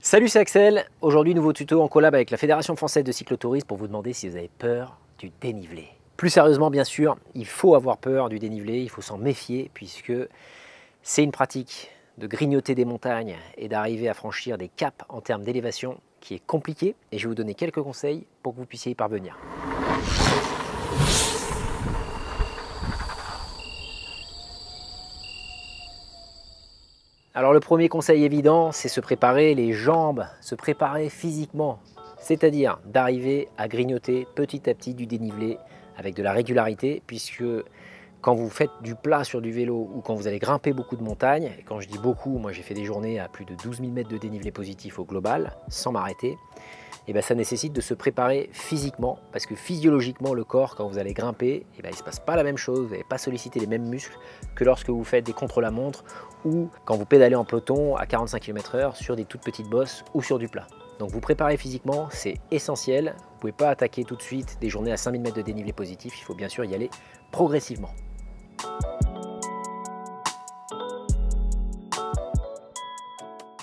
Salut, c'est Axel. Aujourd'hui, nouveau tuto en collab avec la Fédération Française de Cyclotourisme pour vous demander si vous avez peur du dénivelé. Plus sérieusement, bien sûr, il faut avoir peur du dénivelé, il faut s'en méfier puisque c'est une pratique de grignoter des montagnes et d'arriver à franchir des caps en termes d'élévation qui est compliqué et je vais vous donner quelques conseils pour que vous puissiez y parvenir. Alors le premier conseil évident, c'est se préparer les jambes, se préparer physiquement, c'est-à-dire d'arriver à grignoter petit à petit du dénivelé avec de la régularité, puisque quand vous faites du plat sur du vélo ou quand vous allez grimper beaucoup de montagnes, et quand je dis beaucoup, moi j'ai fait des journées à plus de 12 000 mètres de dénivelé positif au global, sans m'arrêter, et bien ça nécessite de se préparer physiquement, parce que physiologiquement le corps, quand vous allez grimper, il ne se passe pas la même chose, vous n'allez pas solliciter les mêmes muscles que lorsque vous faites des contre-la-montre ou quand vous pédalez en peloton à 45 km/h sur des toutes petites bosses ou sur du plat. Donc vous préparez physiquement, c'est essentiel, vous ne pouvez pas attaquer tout de suite des journées à 5000 mètres de dénivelé positif, il faut bien sûr y aller progressivement.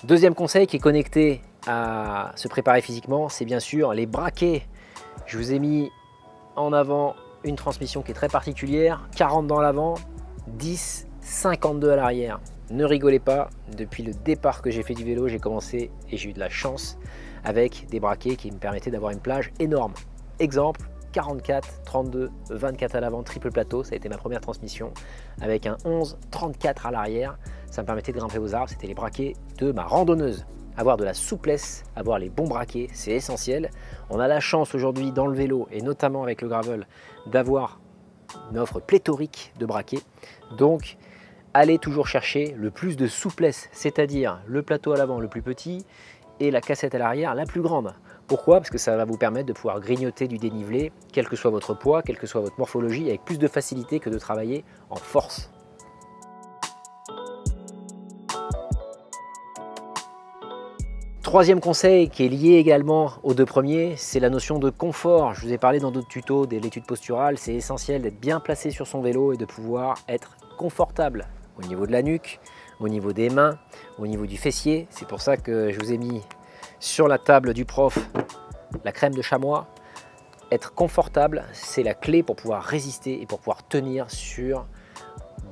Deuxième conseil qui est connecté à se préparer physiquement, c'est bien sûr les braquets. Je vous ai mis en avant une transmission qui est très particulière, 40 dans l'avant, 10, 52 à l'arrière. Ne rigolez pas, depuis le départ que j'ai fait du vélo, j'ai commencé et j'ai eu de la chance avec des braquets qui me permettaient d'avoir une plage énorme. Exemple, 44, 32, 24 à l'avant, triple plateau, ça a été ma première transmission, avec un 11, 34 à l'arrière. Ça me permettait de grimper aux arbres, c'était les braquets de ma randonneuse. Avoir de la souplesse, avoir les bons braquets, c'est essentiel. On a la chance aujourd'hui dans le vélo, et notamment avec le gravel, d'avoir une offre pléthorique de braquets. Donc, allez toujours chercher le plus de souplesse, c'est-à-dire le plateau à l'avant le plus petit et la cassette à l'arrière la plus grande. Pourquoi? Parce que ça va vous permettre de pouvoir grignoter du dénivelé, quel que soit votre poids, quelle que soit votre morphologie, avec plus de facilité que de travailler en force. Troisième conseil qui est lié également aux deux premiers, c'est la notion de confort. Je vous ai parlé dans d'autres tutos de l'étude posturale, c'est essentiel d'être bien placé sur son vélo et de pouvoir être confortable au niveau de la nuque, au niveau des mains, au niveau du fessier. C'est pour ça que je vous ai mis sur la table du prof la crème de chamois. Être confortable, c'est la clé pour pouvoir résister et pour pouvoir tenir sur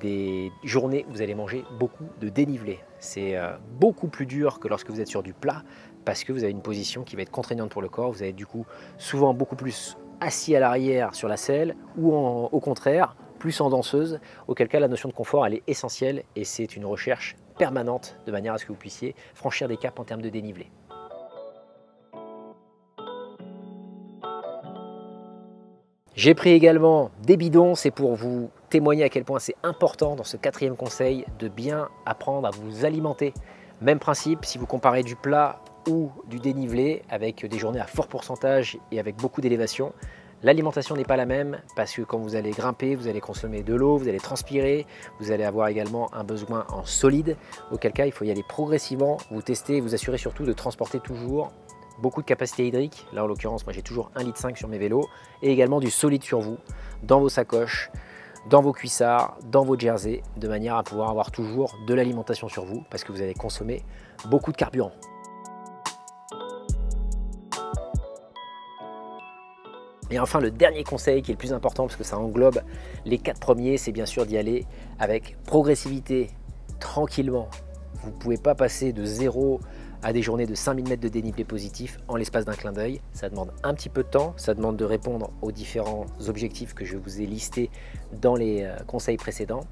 des journées où vous allez manger beaucoup de dénivelé. C'est beaucoup plus dur que lorsque vous êtes sur du plat parce que vous avez une position qui va être contraignante pour le corps. Vous allez du coup souvent beaucoup plus assis à l'arrière sur la selle ou au contraire plus en danseuse, auquel cas la notion de confort elle est essentielle et c'est une recherche permanente de manière à ce que vous puissiez franchir des caps en termes de dénivelé. J'ai pris également des bidons, c'est pour vous témoigner à quel point c'est important dans ce quatrième conseil de bien apprendre à vous alimenter. Même principe, si vous comparez du plat ou du dénivelé avec des journées à fort pourcentage et avec beaucoup d'élévation, l'alimentation n'est pas la même parce que quand vous allez grimper, vous allez consommer de l'eau, vous allez transpirer, vous allez avoir également un besoin en solide, auquel cas il faut y aller progressivement, vous tester et vous assurer surtout de transporter toujours beaucoup de capacité hydrique. Là en l'occurrence, moi j'ai toujours 1,5 litre sur mes vélos et également du solide sur vous, dans vos sacoches, dans vos cuissards, dans vos jerseys, de manière à pouvoir avoir toujours de l'alimentation sur vous parce que vous allez consommer beaucoup de carburant. Et enfin, le dernier conseil qui est le plus important parce que ça englobe les 4 premiers, c'est bien sûr d'y aller avec progressivité, tranquillement. Vous ne pouvez pas passer de 0 à des journées de 5000 mètres de dénivelé positif en l'espace d'un clin d'œil. Ça demande un petit peu de temps, ça demande de répondre aux différents objectifs que je vous ai listés dans les conseils précédents,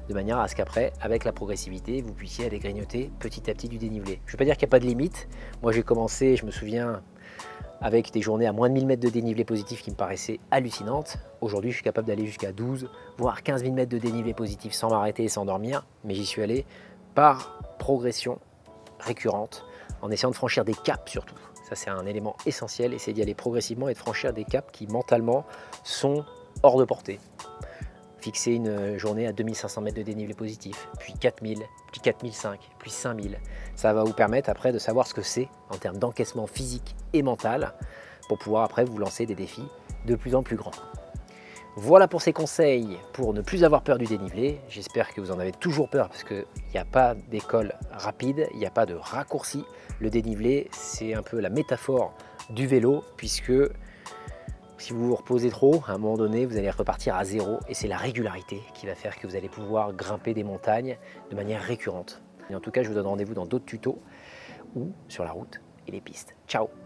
de manière à ce qu'après, avec la progressivité, vous puissiez aller grignoter petit à petit du dénivelé. Je ne veux pas dire qu'il n'y a pas de limite. Moi j'ai commencé, je me souviens, avec des journées à moins de 1000 mètres de dénivelé positif qui me paraissaient hallucinantes. Aujourd'hui, je suis capable d'aller jusqu'à 12, voire 15 000 mètres de dénivelé positif sans m'arrêter et sans dormir, mais j'y suis allé par progression récurrente, en essayant de franchir des caps surtout. Ça, c'est un élément essentiel, essayer d'y aller progressivement et de franchir des caps qui, mentalement, sont hors de portée. Fixer une journée à 2500 mètres de dénivelé positif, puis 4000, puis 4005, puis 5000. Ça va vous permettre après de savoir ce que c'est en termes d'encaissement physique et mental pour pouvoir après vous lancer des défis de plus en plus grands. Voilà pour ces conseils pour ne plus avoir peur du dénivelé. J'espère que vous en avez toujours peur parce qu'il n'y a pas d'école rapide, il n'y a pas de raccourci. Le dénivelé, c'est un peu la métaphore du vélo puisque si vous vous reposez trop, à un moment donné, vous allez repartir à zéro et c'est la régularité qui va faire que vous allez pouvoir grimper des montagnes de manière récurrente. Et en tout cas, je vous donne rendez-vous dans d'autres tutos ou sur la route et les pistes. Ciao!